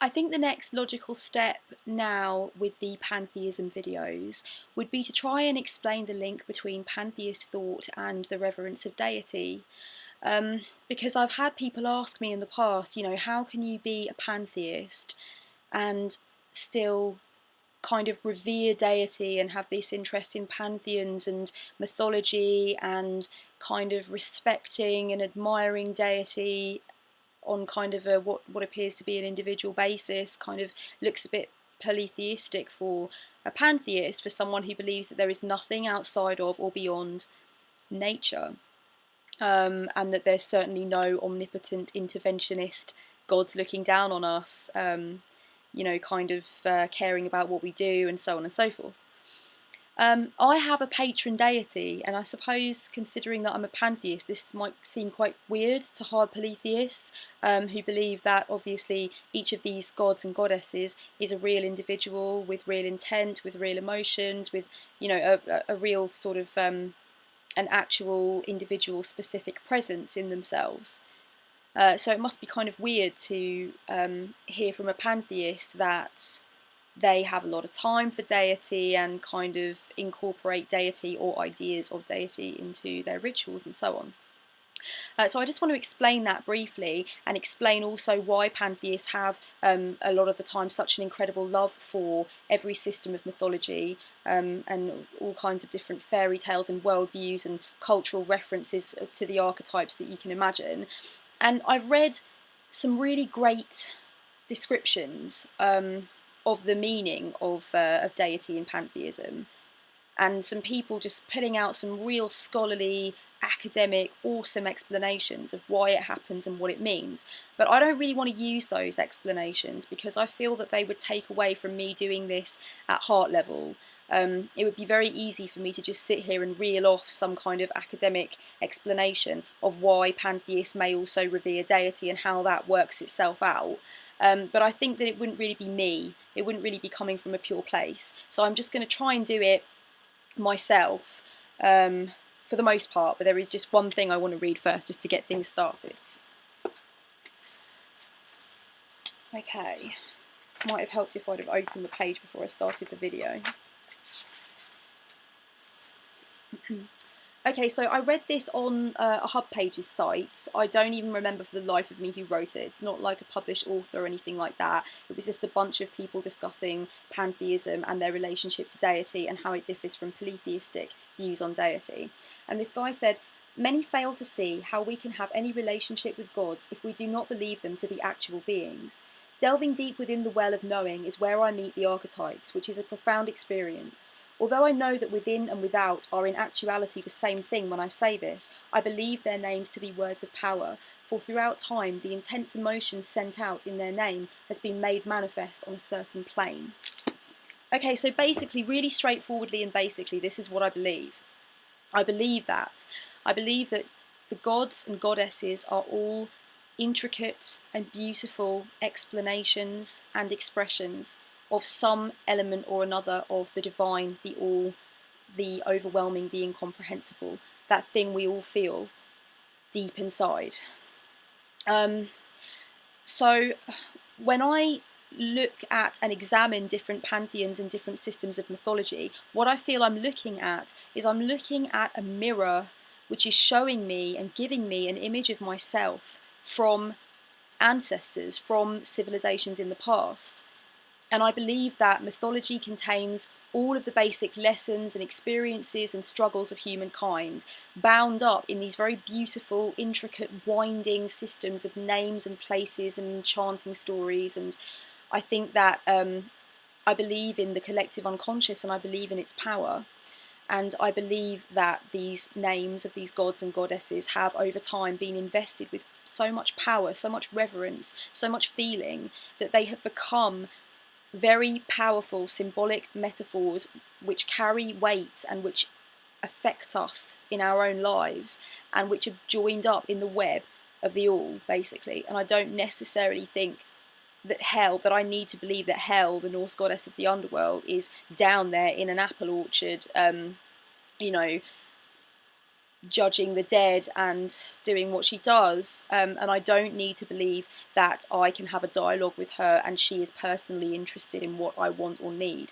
I think the next logical step now with the pantheism videos would be to try and explain the link between pantheist thought and the reverence of deity. Because I've had people ask me in the past, how can you be a pantheist and still kind of revere deity and have this interest in pantheons and mythology and kind of respecting and admiring deity on kind of a what appears to be an individual basis, kind of looks a bit polytheistic for a pantheist, for someone who believes that there is nothing outside of or beyond nature, and that there's certainly no omnipotent interventionist gods looking down on us, kind of caring about what we do and so on and so forth. I have a patron deity, and I suppose, considering that I'm a pantheist, this might seem quite weird to hard polytheists who believe that obviously each of these gods and goddesses is a real individual with real intent, with real emotions, with a real sort of an actual individual specific presence in themselves. So it must be kind of weird to hear from a pantheist that they have a lot of time for deity and kind of incorporate deity or ideas of deity into their rituals and so on. So I just want to explain that briefly and explain also why pantheists have a lot of the time such an incredible love for every system of mythology and all kinds of different fairy tales and worldviews and cultural references to the archetypes that you can imagine. And I've read some really great descriptions of the meaning of deity and pantheism, and some people just putting out some real scholarly, academic, awesome explanations of why it happens and what it means. But I don't really want to use those explanations because I feel that they would take away from me doing this at heart level. It would be very easy for me to just sit here and reel off some kind of academic explanation of why pantheists may also revere deity and how that works itself out. But I think that it wouldn't really be me. It wouldn't really be coming from a pure place. So I'm just going to try and do it myself for the most part. But there is just one thing I want to read first just to get things started. Okay. Might have helped if I'd have opened the page before I started the video. Okay, so I read this on a Hub Pages site. I don't even remember for the life of me who wrote it. It's not like a published author or anything like that. It was just a bunch of people discussing pantheism and their relationship to deity and how it differs from polytheistic views on deity. And this guy said, "Many fail to see how we can have any relationship with gods if we do not believe them to be actual beings. Delving deep within the well of knowing is where I meet the archetypes, which is a profound experience. Although I know that within and without are in actuality the same thing when I say this, I believe their names to be words of power, for throughout time the intense emotion sent out in their name has been made manifest on a certain plane." Okay, so basically, really straightforwardly and basically, this is what I believe. I believe that. I believe that the gods and goddesses are all intricate and beautiful explanations and expressions of some element or another of the divine, the all, the overwhelming, the incomprehensible, that thing we all feel deep inside. So when I look at and examine different pantheons and different systems of mythology, what I feel I'm looking at is I'm looking at a mirror which is showing me and giving me an image of myself from ancestors, from civilizations in the past. And I believe that mythology contains all of the basic lessons and experiences and struggles of humankind, bound up in these very beautiful, intricate, winding systems of names and places and enchanting stories. And I think that I believe in the collective unconscious, and I believe in its power. And I believe that these names of these gods and goddesses have over time been invested with so much power, so much reverence, so much feeling, that they have become very powerful symbolic metaphors which carry weight and which affect us in our own lives and which are joined up in the web of the all, basically. And I don't necessarily think that I need to believe that Hel, the Norse goddess of the underworld, is down there in an apple orchard, judging the dead and doing what she does, and I don't need to believe that I can have a dialogue with her and she is personally interested in what I want or need.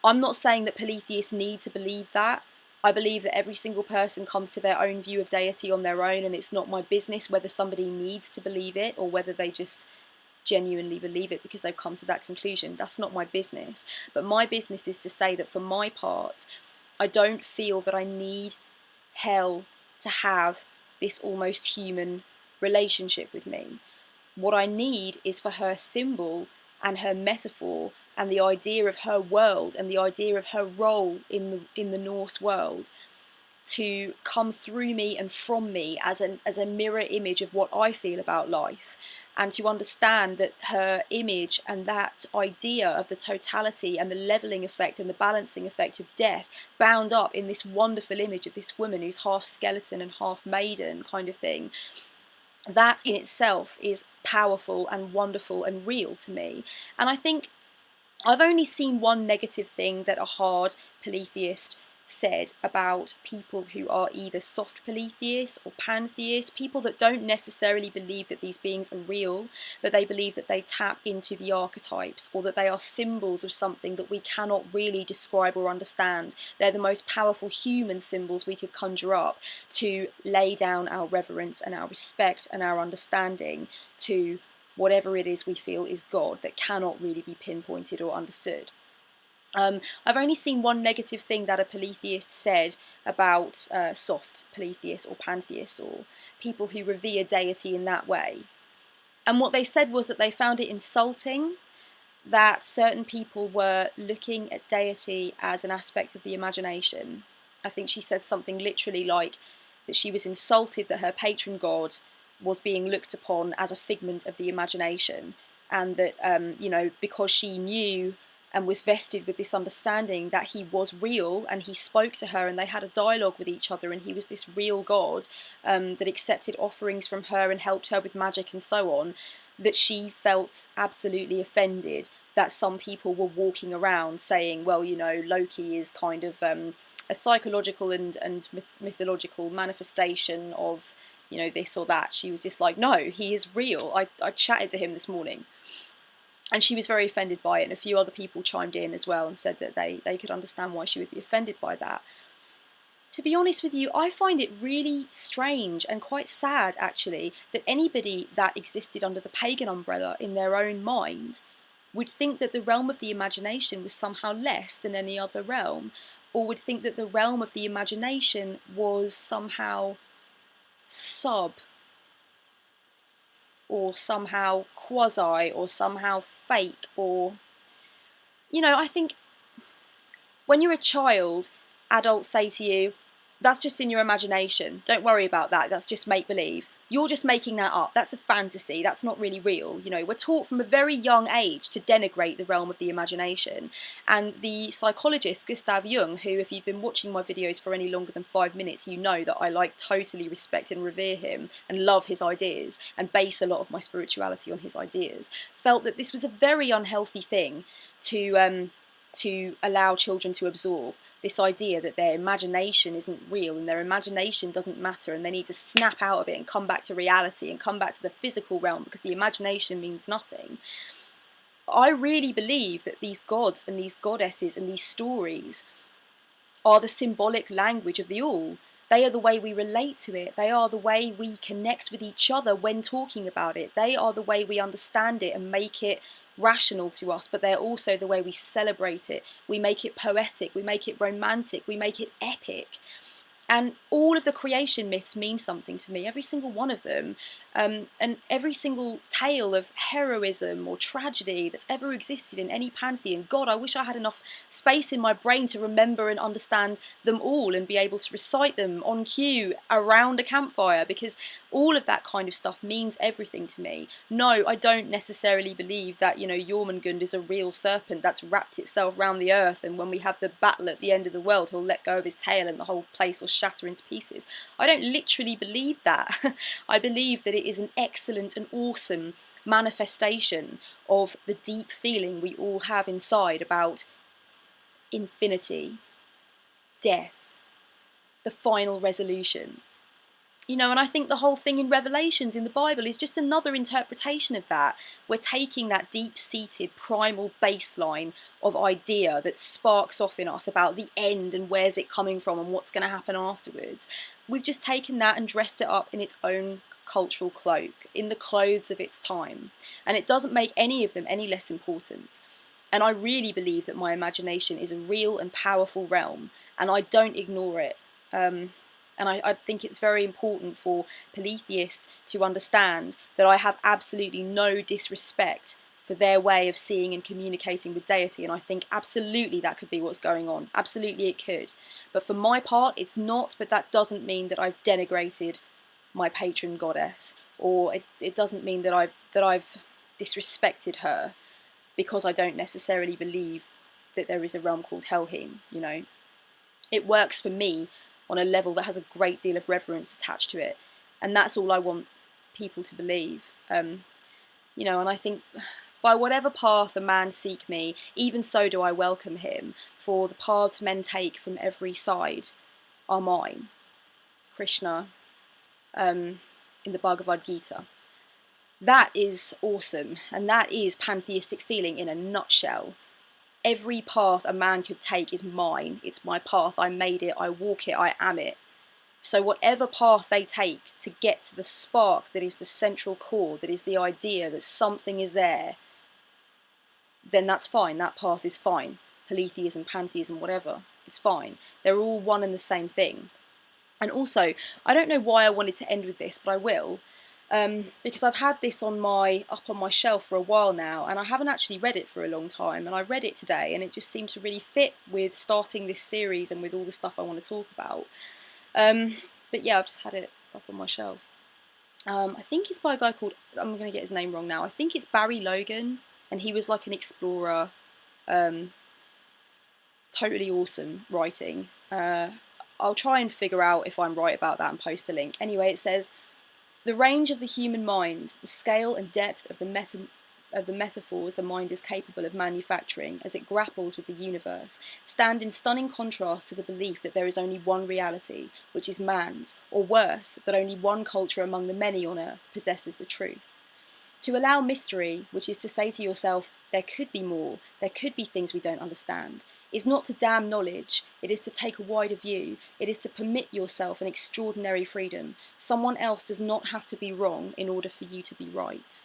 I'm not saying that polytheists need to believe that. I believe that every single person comes to their own view of deity on their own, and it's not my business whether somebody needs to believe it or whether they just genuinely believe it because they've come to that conclusion. That's not my business. But my business is to say that for my part, I don't feel that I need hell to have this almost human relationship with me. What I need is for her symbol and her metaphor and the idea of her world and the idea of her role in the Norse world to come through me and from me as a mirror image of what I feel about life, and to understand that her image and that idea of the totality and the levelling effect and the balancing effect of death bound up in this wonderful image of this woman who's half skeleton and half maiden kind of thing, that in itself is powerful and wonderful and real to me. And I think I've only seen one negative thing that a hard polytheist said about people who are either soft polytheists or pantheists, people that don't necessarily believe that these beings are real, but they believe that they tap into the archetypes or that they are symbols of something that we cannot really describe or understand. They're the most powerful human symbols we could conjure up to lay down our reverence and our respect and our understanding to whatever it is we feel is God that cannot really be pinpointed or understood. I've only seen one negative thing that a polytheist said about soft polytheists or pantheists or people who revere deity in that way. And what they said was that they found it insulting that certain people were looking at deity as an aspect of the imagination. I think she said something literally like that she was insulted that her patron god was being looked upon as a figment of the imagination, and that, because she knew and was vested with this understanding that he was real and he spoke to her and they had a dialogue with each other and he was this real god that accepted offerings from her and helped her with magic and so on, that she felt absolutely offended that some people were walking around saying, well, Loki is kind of a psychological and mythological manifestation of this or that. She was just like, no, he is real. I chatted to him this morning. And she was very offended by it, and a few other people chimed in as well and said that they could understand why she would be offended by that. To be honest with you, I find it really strange and quite sad, actually, that anybody that existed under the pagan umbrella in their own mind would think that the realm of the imagination was somehow less than any other realm, or would think that the realm of the imagination was somehow sub, or somehow quasi, or somehow fake, or I think when you're a child, adults say to you, that's just in your imagination, don't worry about that, that's just make-believe. You're just making that up, that's a fantasy, that's not really real. We're taught from a very young age to denigrate the realm of the imagination. And the psychologist Gustav Jung, who, if you've been watching my videos for any longer than 5 minutes, you know that I totally respect and revere him and love his ideas and base a lot of my spirituality on his ideas, felt that this was a very unhealthy thing to allow children to absorb. This idea that their imagination isn't real and their imagination doesn't matter and they need to snap out of it and come back to reality and come back to the physical realm because the imagination means nothing. I really believe that these gods and these goddesses and these stories are the symbolic language of the all. They are the way we relate to it. They are the way we connect with each other when talking about it. They are the way we understand it and make it rational to us, but they're also the way we celebrate it. We make it poetic, we make it romantic, we make it epic. And all of the creation myths mean something to me, every single one of them. And every single tale of heroism or tragedy that's ever existed in any pantheon. God, I wish I had enough space in my brain to remember and understand them all and be able to recite them on cue around a campfire, because all of that kind of stuff means everything to me. No, I don't necessarily believe that, Jormungand is a real serpent that's wrapped itself round the earth, and when we have the battle at the end of the world, he'll let go of his tail and the whole place will shatter into pieces. I don't literally believe that. I believe that it is an excellent and awesome manifestation of the deep feeling we all have inside about infinity, death, the final resolution. You know, and I think the whole thing in Revelations in the Bible is just another interpretation of that. We're taking that deep-seated primal baseline of idea that sparks off in us about the end and where's it coming from and what's going to happen afterwards. We've just taken that and dressed it up in its own cultural cloak, in the clothes of its time. And it doesn't make any of them any less important. And I really believe that my imagination is a real and powerful realm, and I don't ignore it. And I think it's very important for polytheists to understand that I have absolutely no disrespect for their way of seeing and communicating with deity, and I think absolutely that could be what's going on. Absolutely it could. But for my part, it's not, but that doesn't mean that I've denigrated my patron goddess, or it doesn't mean that I've disrespected her because I don't necessarily believe that there is a realm called Helheim, you know. It works for me on a level that has a great deal of reverence attached to it, and that's all I want people to believe. You know, and I think by whatever path a man seek me, even so do I welcome him, for the paths men take from every side are mine. Krishna, in the Bhagavad Gita. That is awesome, and that is pantheistic feeling in a nutshell. Every path a man could take is mine. It's my path. I made it. I walk it. I am it. So whatever path they take to get to the spark that is the central core, that is the idea that something is there, then that's fine. That path is fine. Polytheism, pantheism, whatever. It's fine. They're all one and the same thing. And also, I don't know why I wanted to end with this, but I will. Because I've had this up on my shelf for a while now, and I haven't actually read it for a long time, and I read it today, and it just seemed to really fit with starting this series and with all the stuff I want to talk about. But yeah, I've just had it up on my shelf. I think it's by a guy called, I'm going to get his name wrong now, I think it's Barry Logan, and he was like an explorer. Totally awesome writing. I'll try and figure out if I'm right about that and post the link. Anyway, it says, the range of the human mind, the scale and depth of the metaphors the mind is capable of manufacturing as it grapples with the universe, stand in stunning contrast to the belief that there is only one reality, which is man's, or worse, that only one culture among the many on earth possesses the truth. To allow mystery, which is to say to yourself, there could be more, there could be things we don't understand, is not to damn knowledge, it is to take a wider view, it is to permit yourself an extraordinary freedom. Someone else does not have to be wrong in order for you to be right.